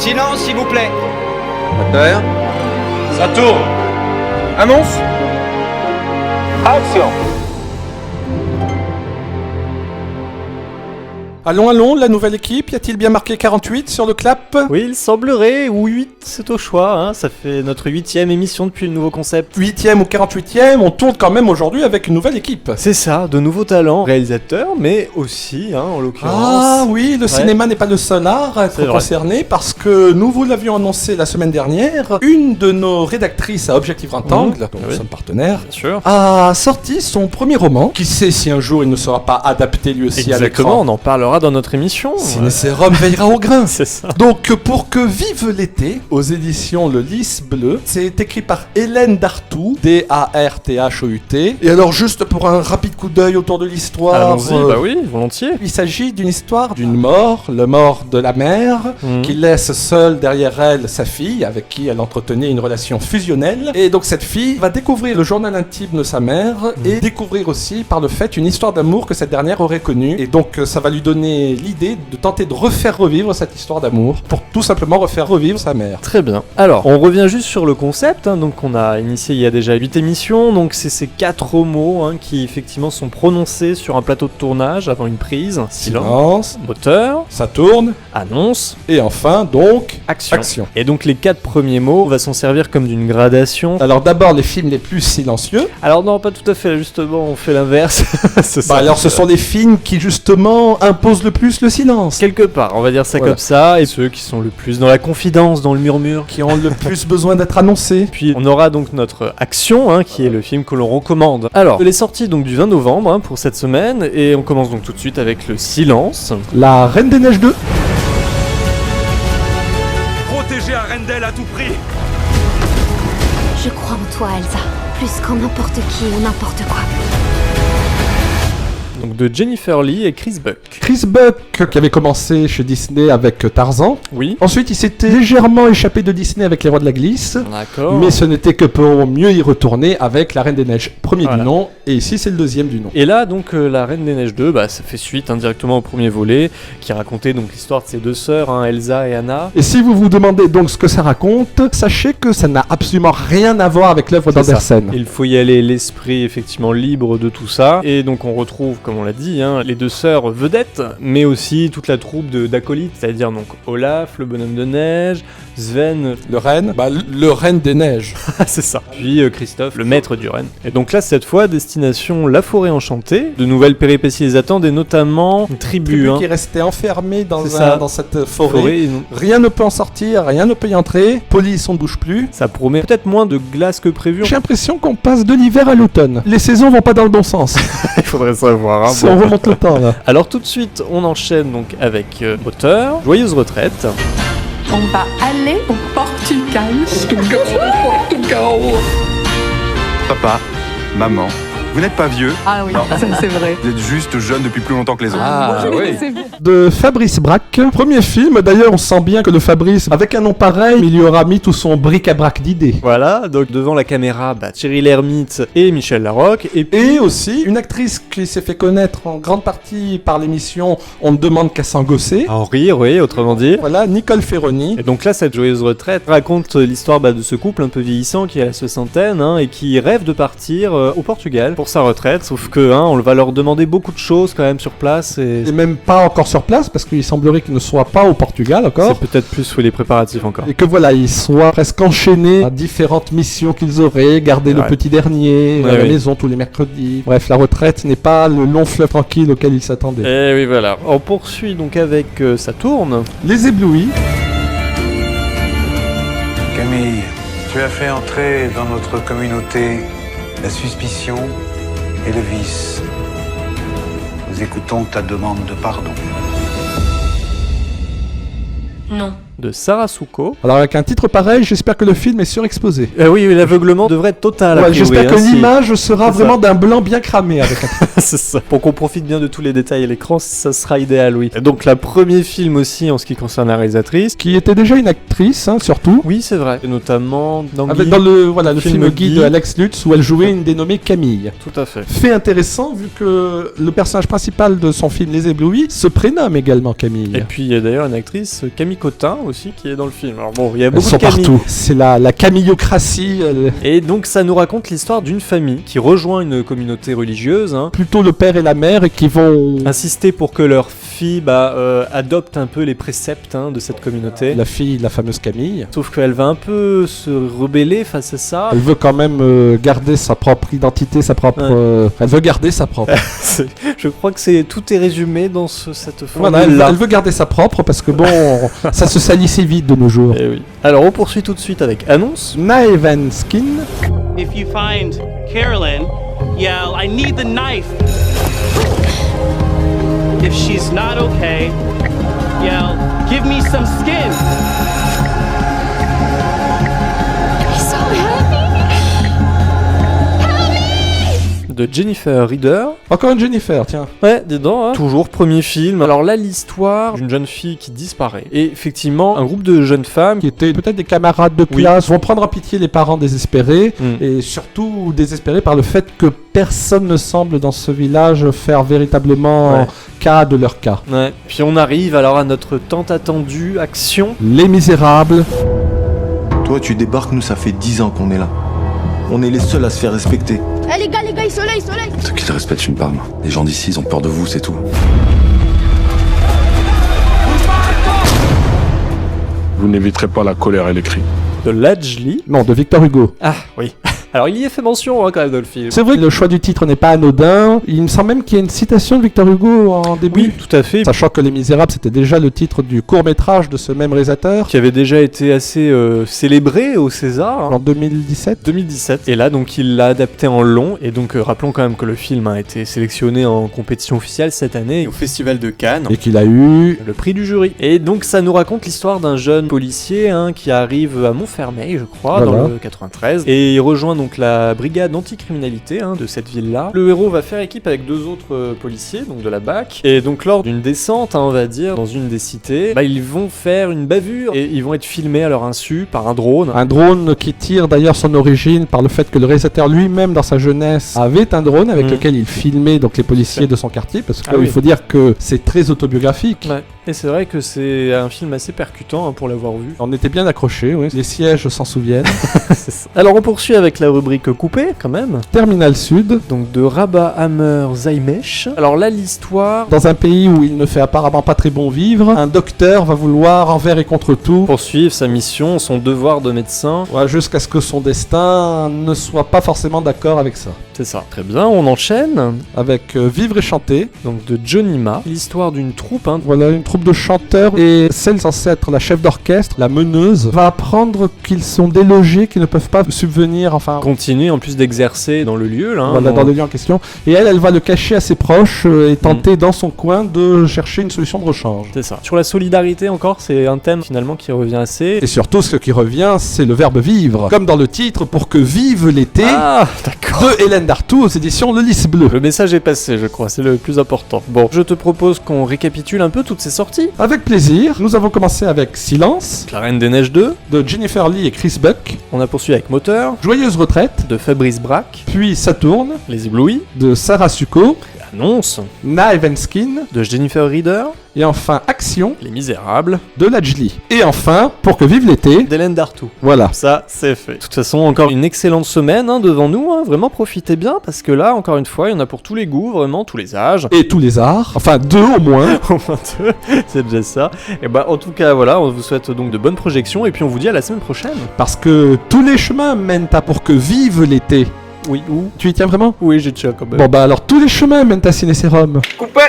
Silence, s'il vous plaît. Moteur. Ça tourne. Annonce. Action. Allons, la nouvelle équipe, y a-t-il bien marqué 48 sur le clap ? Oui, il semblerait, ou 8, c'est au choix, hein. Ça fait notre 8ème émission depuis le nouveau concept. 8ème ou 48ème, on tourne quand même aujourd'hui avec une nouvelle équipe. C'est ça, de nouveaux talents, réalisateurs, mais aussi, hein, en l'occurrence... Ah oui, le cinéma n'est pas le seul art à être concerné, parce que nous vous l'avions annoncé la semaine dernière, une de nos rédactrices à Objectif Rectangle, dont nous sommes partenaires, bien sûr, a sorti son premier roman. Qui sait si un jour il ne sera pas adapté lui aussi à l'écran. Exactement, on en parlera dans notre émission. Ciné-Sérum veillera au grain. C'est ça. Donc, pour que vive l'été, aux éditions Le Lys Bleu, c'est écrit par Hélène Dartout, D-A-R-T-H-O-U-T. Et alors, juste pour un rapide coup d'œil autour de l'histoire... Allons-y, bah oui, volontiers. Il s'agit d'une histoire d'une mort, le mort de la mère, qui laisse seule derrière elle sa fille, avec qui elle entretenait une relation fusionnelle. Et donc, cette fille va découvrir le journal intime de sa mère, et découvrir aussi, par le fait, une histoire d'amour que cette dernière aurait connue. Et donc, ça va lui donner l'idée de tenter de refaire revivre cette histoire d'amour pour tout simplement refaire revivre sa mère. Très bien. Alors, on revient juste sur le concept, hein, donc on a initié il y a déjà 8 émissions, donc c'est ces 4 mots hein, qui effectivement sont prononcés sur un plateau de tournage avant une prise. Silence, moteur, ça tourne, annonce, et enfin donc action. Et donc les 4 premiers mots, on va s'en servir comme d'une gradation. Alors d'abord les films les plus silencieux. Alors non, pas tout à fait, justement, on fait l'inverse. Alors ce sont les films qui justement imposent le plus le silence. Quelque part, on va dire ça comme ça, et ceux qui sont le plus dans la confidence, dans le murmure, qui ont le plus besoin d'être annoncés. Puis on aura donc notre action, hein, qui est le film que l'on recommande. Alors, elle est sortie donc du 20 novembre hein, pour cette semaine, et on commence donc tout de suite avec le silence. La Reine des Neiges 2. Protéger Arendelle à tout prix. Je crois en toi, Elsa, plus qu'en n'importe qui ou n'importe quoi. Donc de Jennifer Lee et Chris Buck. Chris Buck qui avait commencé chez Disney avec Tarzan. Oui. Ensuite il s'était légèrement échappé de Disney avec Les Rois de la Glisse. D'accord. Mais ce n'était que pour mieux y retourner avec La Reine des Neiges, premier du nom, et ici c'est le deuxième du nom. Et là donc La Reine des Neiges 2, ça fait suite indirectement au premier volet, qui racontait donc l'histoire de ses deux sœurs, hein, Elsa et Anna. Et si vous vous demandez donc ce que ça raconte, sachez que ça n'a absolument rien à voir avec l'œuvre d'Andersen. Il faut y aller l'esprit effectivement libre de tout ça, et donc on retrouve, comme on l'a dit, hein, les deux sœurs vedettes, mais aussi toute la troupe d'acolytes, c'est-à-dire donc Olaf, le bonhomme de neige, Sven, le renne, le renne des neiges. C'est ça. Puis Christophe, le maître du renne. Et donc là, cette fois, destination la forêt enchantée. De nouvelles péripéties les attendent, et notamment une tribu qui est restée enfermée dans cette forêt. Et rien ne peut en sortir, rien ne peut y entrer. Police, on ne bouge plus. Ça promet peut-être moins de glace que prévu. J'ai l'impression qu'on passe de l'hiver à l'automne. Les saisons vont pas dans le bon sens. Il faudrait savoir. Hein, on remonte le temps là. Alors tout de suite, on enchaîne donc avec moteur, joyeuse retraite. On va aller au Portugal. Papa, maman, vous n'êtes pas vieux. Ah oui, ça c'est vrai. Vous êtes juste jeune depuis plus longtemps que les autres. Ah oui. De Fabrice Braque. Premier film, d'ailleurs, on sent bien que le Fabrice, avec un nom pareil, il y aura mis tout son bric-à-brac d'idées. Voilà, donc devant la caméra, Thierry Lhermitte et Michel Larocque. Et aussi une actrice qui s'est fait connaître en grande partie par l'émission On ne demande qu'à s'engosser. En rire, oui, autrement dit. Voilà, Nicole Ferroni. Et donc là, cette joyeuse retraite raconte l'histoire de ce couple un peu vieillissant qui a la soixantaine hein, et qui rêve de partir au Portugal pour sa retraite, sauf que on va leur demander beaucoup de choses quand même sur place. Et même pas encore sur place, parce qu'il semblerait qu'ils ne soient pas au Portugal encore. C'est peut-être plus les préparatifs encore. Et que voilà, ils soient presque enchaînés à différentes missions qu'ils auraient, garder le petit dernier à la maison tous les mercredis. Bref, la retraite n'est pas le long fleuve tranquille auquel ils s'attendaient. Et oui, voilà. On poursuit donc avec Saturne. Les éblouis. Camille, tu as fait entrer dans notre communauté la suspicion et le vice. Nous écoutons ta demande de pardon. Non. De Sarah Souko. Alors avec un titre pareil, j'espère que le film est surexposé. Oui, l'aveuglement devrait être total. Ouais, j'espère que l'image sera vraiment d'un blanc bien cramé avec un... C'est ça. Pour qu'on profite bien de tous les détails à l'écran, ça sera idéal, oui. Et donc, le premier film aussi en ce qui concerne la réalisatrice. Qui était déjà une actrice, surtout. Oui, c'est vrai. Et notamment dans le film Guy de Alex Lutz, où elle jouait une dénommée Camille. Tout à fait. Fait intéressant, vu que le personnage principal de son film Les Éblouis se prénomme également Camille. Et puis, il y a d'ailleurs une actrice, Camille Cotin, aussi qui est dans le film. Alors bon, il y a Elles beaucoup sont de Camille. partout. C'est la camillocratie. Et donc ça nous raconte l'histoire d'une famille qui rejoint une communauté religieuse, hein, Plutôt le père et la mère et qui vont... insister pour que leur fille adopte un peu les préceptes de cette communauté. La fille, la fameuse Camille, Sauf qu'elle va un peu se rebeller face à ça. elle veut quand même garder sa propre identité, sa propre... elle veut garder sa propre. Je crois que tout est résumé dans cette Voilà, formule-là. elle veut garder sa propre parce que bon, ça se salissait vite de nos jours. Eh oui. Alors on poursuit tout de suite avec Annonce. Naeven Skin, If you find Carolyn, yell, I need the knife. If she's not okay, yell, give me some skin. So happy. De Jennifer Reeder. encore une Jennifer, tiens. Ouais, dis donc, hein. Toujours premier film. Alors là, l'histoire d'une jeune fille qui disparaît. Et effectivement, un groupe de jeunes femmes Qui étaient peut-être des camarades de classe, vont prendre en pitié les parents désespérés, et surtout désespérés par le fait que personne ne semble dans ce village faire véritablement cas de leur cas. Ouais. Puis on arrive alors à notre tant attendue action. Les Misérables, Toi, tu débarques, nous, ça fait 10 ans qu'on est là. On est les seuls à se faire respecter. Eh les gars, soleil. Ceux qui le respectent une palme. Les gens d'ici, ils ont peur de vous, c'est tout. Vous n'éviterez pas la colère et les cris. De Ladjli. non, de Victor Hugo. Ah oui. Alors il y est fait mention quand même dans le film. C'est vrai que le choix du titre n'est pas anodin. Il me semble même qu'il y a une citation de Victor Hugo en début. Oui, tout à fait. Sachant que Les Misérables, c'était déjà le titre du court-métrage de ce même réalisateur Qui avait déjà été assez célébré au César. en 2017. 2017. Et là, donc, il l'a adapté en long. Et donc, rappelons quand même que le film a été sélectionné en compétition officielle cette année au Festival de Cannes. Et qu'il a eu... Le prix du jury. Et donc, ça nous raconte l'histoire d'un jeune policier qui arrive à Montfermeil, je crois, Voilà. dans le 93. Et il rejoint donc la brigade anticriminalité de cette ville-là. Le héros va faire équipe avec deux autres policiers, donc de la BAC. Et donc, lors d'une descente, on va dire, dans une des cités, ils vont faire une bavure et ils vont être filmés à leur insu par un drone. Un drone qui tire d'ailleurs son origine par le fait que le réalisateur lui-même dans sa jeunesse avait un drone avec lequel il filmait donc les policiers de son quartier, parce qu'il faut dire que c'est très autobiographique. Ouais. Et c'est vrai que c'est un film assez percutant pour l'avoir vu. On était bien accrochés, oui. Les sièges s'en souviennent. C'est ça. Alors on poursuit avec la rubrique coupée quand même. Terminal Sud, Donc de Rabah Hammer Zaimesh. Alors là l'histoire, dans un pays où il ne fait apparemment pas très bon vivre, un docteur va vouloir envers et contre tout poursuivre sa mission, son devoir de médecin. jusqu'à ce que son destin ne soit pas forcément d'accord avec ça. C'est ça. Très bien, on enchaîne. Avec Vivre et chanter, Donc de Johnny Ma. L'histoire d'une troupe. voilà une troupe de chanteurs et celle censée être la chef d'orchestre, la meneuse, va apprendre qu'ils sont délogés, qu'ils ne peuvent pas subvenir, enfin... Continue en plus d'exercer dans le lieu là. Voilà, dans le lieu en question. Et elle va le cacher à ses proches et tenter dans son coin de chercher une solution de rechange. C'est ça. Sur la solidarité encore, c'est un thème finalement qui revient assez. Et surtout, ce qui revient, c'est le verbe vivre. Comme dans le titre, pour que vive l'été, Ah, d'accord. de Hélène Dartou aux éditions Le Lys Bleu. Le message est passé, je crois, c'est le plus important. Bon, je te propose qu'on récapitule un peu toutes ces sorties. Avec plaisir, nous avons commencé avec Silence, La Reine des Neiges 2, de Jennifer Lee et Chris Buck, on a poursuivi avec Moteur, Joyeuse Retraite, de Fabrice Braque, puis Saturne, Les Éblouis, de Sarah Succo, Annonce, Knife and Skin, de Jennifer Reeder, et enfin Action, Les Misérables, de Ladjli. Et enfin, Pour que vive l'été, d'Hélène Dartou. voilà. Ça, c'est fait. De toute façon, encore une excellente semaine devant nous. Vraiment, profitez bien parce que là, encore une fois, il y en a pour tous les goûts, vraiment, tous les âges. Et tous les arts, enfin 2 au moins. Au moins 2, c'est déjà ça. Et en tout cas, voilà, on vous souhaite donc de bonnes projections et puis on vous dit à la semaine prochaine. Parce que tous les chemins mènent à Pour que vive l'été. Oui, où Tu y tiens vraiment? Oui, j'ai déjà quand même. Bon alors tous les chemins mènent à Ciné Sérum. Coupé!